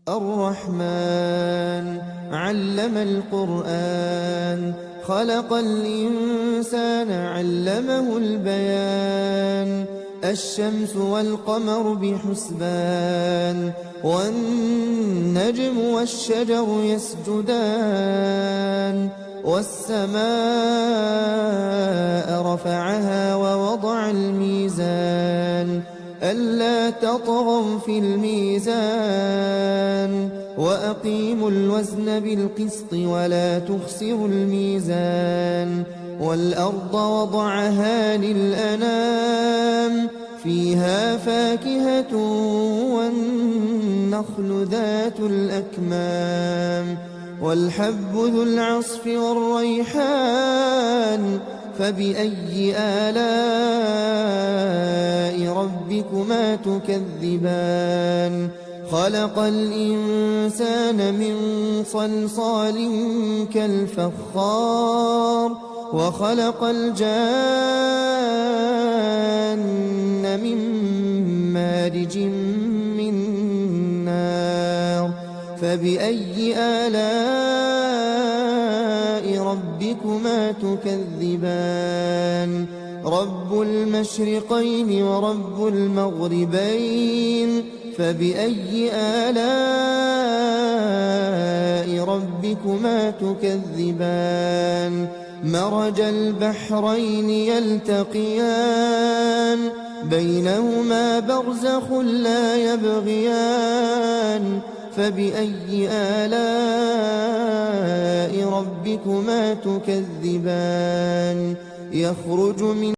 الرحمن علم القرآن خلق الإنسان علمه البيان الشمس والقمر بحسبان والنجم والشجر يسجدان والسماء رفعها ووضع الميزان ألا تطغوا في الميزان وأقيموا الوزن بالقسط ولا تخسروا الميزان والأرض وضعها للأنام فيها فاكهة والنخل ذات الأكمام والحب ذو العصف والريحان فبأي آلاء ربكما تكذبان خلق الإنسان من صلصال كالفخار وخلق الجان من مارج من نار فبأي آلاء ربكما تكذبان رب المشرقين ورب المغربين فبأي آلاء ربكما تكذبان مرج البحرين يلتقيان بينهما برزخ لا يبغيان فبأي آلاء ربكما تكذبان يخرج من